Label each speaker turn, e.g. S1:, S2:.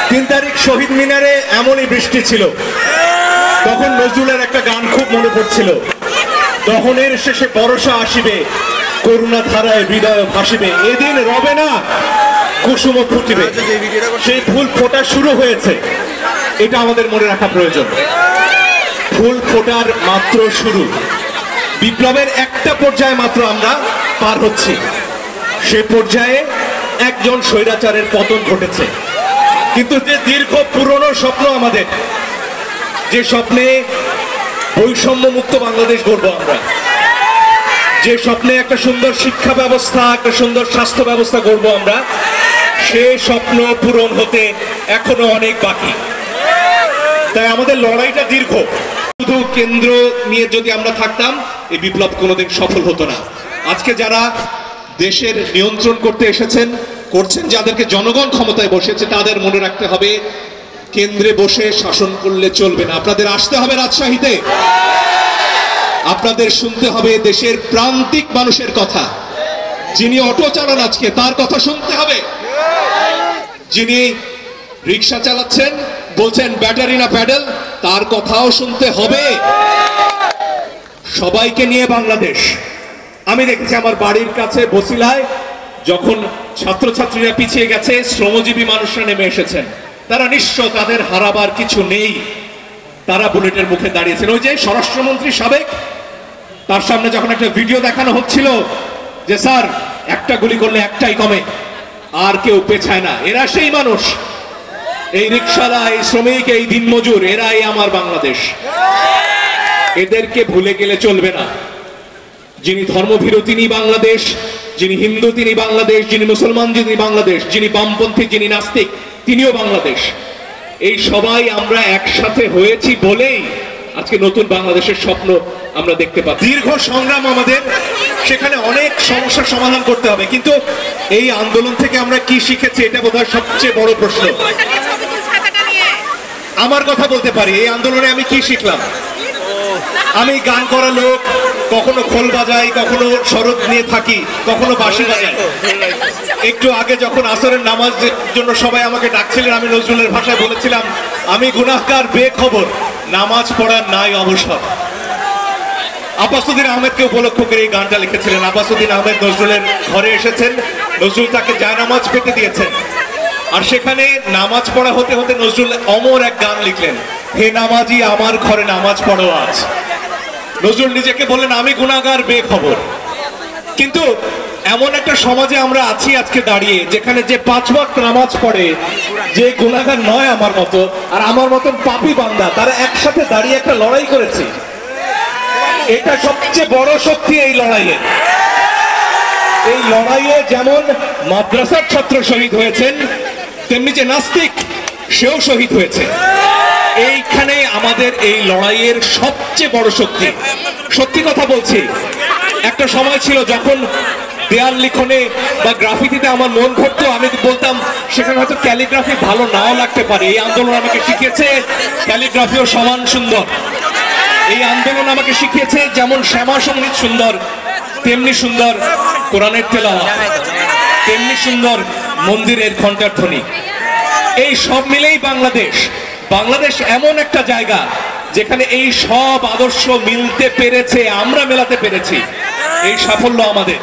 S1: 3 তারিখ শহীদ মিনারে এমনই বৃষ্টি ছিল, তখন নজরুলের একটা গান খুব মনে পড়ছিল, দহনের শেষে বর্ষা আসিবে, করুণা ধারায় হৃদয় ভাসিবে, এদিন রবে না কুসুম ফুটিবে। সেই ফুল ফোটা শুরু হয়েছে, এটা আমাদের মনে রাখা প্রয়োজন। ফুল ফোটার মাত্র শুরু, বিপ্লবের একটা পর্যায়ে মাত্র আমরা পার হচ্ছি। সে পর্যায়ে একজন স্বৈরাচারের পতন ঘটেছে, কিন্তু যে দীর্ঘ পুরনো স্বপ্ন আমাদের, যে স্বপ্নে বৈষম্য মুক্ত বাংলাদেশ গড়ব আমরা, যে স্বপ্নে একটা সুন্দর শিক্ষা ব্যবস্থা, একটা সুন্দর স্বাস্থ্য ব্যবস্থা গড়ব আমরা, সে স্বপ্ন পূরণ হতে এখনো অনেক বাকি। তাই আমাদের লড়াইটা দীর্ঘ। শুধু কেন্দ্র নিয়ে যদি আমরা থাকতাম, এই বিপ্লব কোনোদিন সফল হতো না। আজকে যারা দেশের নিয়ন্ত্রণ করতে এসেছেন, করছেন, যাদেরকে জনগণ ক্ষমতায় বসেছে, তাদের মনে রাখতে হবে কেন্দ্রে বসে শাসন করলে চলবে না। আপনাদের আসতে হবে রাজশাহীতে, আপনাদের শুনতে হবে দেশের প্রান্তিক মানুষের কথা। যিনি অটো চালান আজকে, তার কথা শুনতে হবে। যিনি রিক্সা চালাচ্ছেন, বলছেন ব্যাটারি না প্যাডেল, তার কথাও শুনতে হবে। সবাইকে নিয়ে বাংলাদেশ। আমি দেখেছি আমার বাড়ির কাছে বসিলায় যখন ছাত্রছাত্রীরা পিছিয়ে গেছে, শ্রমজীবী মানুষরা নেমে এসেছেন। তারা নিঃস্ব, তাদের হারাবার কিছু নেই, তারা বুলেটের মুখে দাঁড়িয়েছেন। ওই যে স্বরাষ্ট্রমন্ত্রী সাবেক, তার সামনে যখন একটা ভিডিও দেখানো হচ্ছিল যে স্যার একটা গুলি করলে একটাই কমে, আর কেউ পেছায় না, এরা সেই মানুষ। এই রিক্সাওয়ালা, এই শ্রমিক, এই দিনমজুর, এরাই আমার বাংলাদেশ। এদেরকে ভুলে গেলে চলবে না। যিনি ধর্মভীরু তিনি বাংলাদেশ, যিনি হিন্দু তিনি বাংলাদেশ, যিনি মুসলমান তিনি বাংলাদেশ, যিনি বামপন্থী, যিনি নাস্তিক, তিনিও বাংলাদেশ। এই সবাই আমরা একসাথে হয়েছি বলেই আজকে নতুন বাংলাদেশের স্বপ্ন আমরা দেখতে পাই। দীর্ঘ সংগ্রাম আমাদের, সেখানে অনেক সমস্যার সমাধান করতে হবে, কিন্তু এই আন্দোলন থেকে আমরা কি শিখেছি, এটা বোধহয় সবচেয়ে বড় প্রশ্ন। আমার কথা বলতে পারি, এই আন্দোলনে আমি কি শিখলাম। আমি গান করা লোক, কখনো খোল বাজাই, কখনো শরৎ নিয়ে থাকি, কখনো বাঁশি বাজাই। একটু আগে যখন আসরের নামাজের জন্য সবাই আমাকে ডাকছিলেন, আমি নজরুলের ভাষায় বলেছিলাম আমি গুনাহগার বেখবর, নামাজ পড়ার নাই অবসর। আব্বাসউদ্দিন আহমেদকে উপলক্ষ করে এই গানটা লিখেছিলেন। আব্বাসউদ্দিন আহমেদ নজরুলের ঘরে এসেছেন, নজরুল তাকে জায়নামাজ পেতে দিয়েছেন, আর সেখানে নামাজ পড়া হতে হতে নজরুল অমর এক গান লিখলেন, হে নামাজি আমার ঘরে নামাজ পড়ো আজ। নজরুল নিজেকে বললেন আমি গুনাহগার বেখবর। কিন্তু এমন একটা সমাজে আমরা আছি আজকে দাঁড়িয়ে, যেখানে যে 5 ওয়াক্ত নামাজ পড়ে, যে গুনাহগার নয় আমার মতো আর আমার মতন পাপী বান্দা, তারা একসাথে দাঁড়িয়ে একটা লড়াই করেছে। এটা সবচেয়ে বড় শক্তি এই লড়াইয়ে। এই লড়াইয়ে যেমন মাদ্রাসার ছাত্র শহীদ হয়েছেন, তেমনি যে নাস্তিক সেও শহীদ হয়েছে। এইখানে আমাদের এই লড়াইয়ের সবচেয়ে বড় শক্তি। সত্যি কথা বলছি, একটা সময় ছিল যখন দেয়াল লিখনে বা গ্রাফিতিতে আমার মন ঘটতো, আমি বলতাম সেখানে হয়তো ক্যালিগ্রাফি ভালো নাও লাগতে পারে। এই আন্দোলন আমাকে শিখিয়েছে ক্যালিগ্রাফিও সমান সুন্দর। এই আন্দোলন আমাকে শিখিয়েছে যেমন শ্যামা সঙ্গীত সুন্দর, তেমনি সুন্দর কোরআনের তেলাওয়াত, তেমনি সুন্দর মন্দিরের ঘণ্টার ধ্বনি। এই সব মিলেই বাংলাদেশ। বাংলাদেশ এমন একটা জায়গা যেখানে এই সব আদর্শ মিলতে পেরেছে, আমরা মেলাতে পেরেছি। এই সাফল্য আমাদের।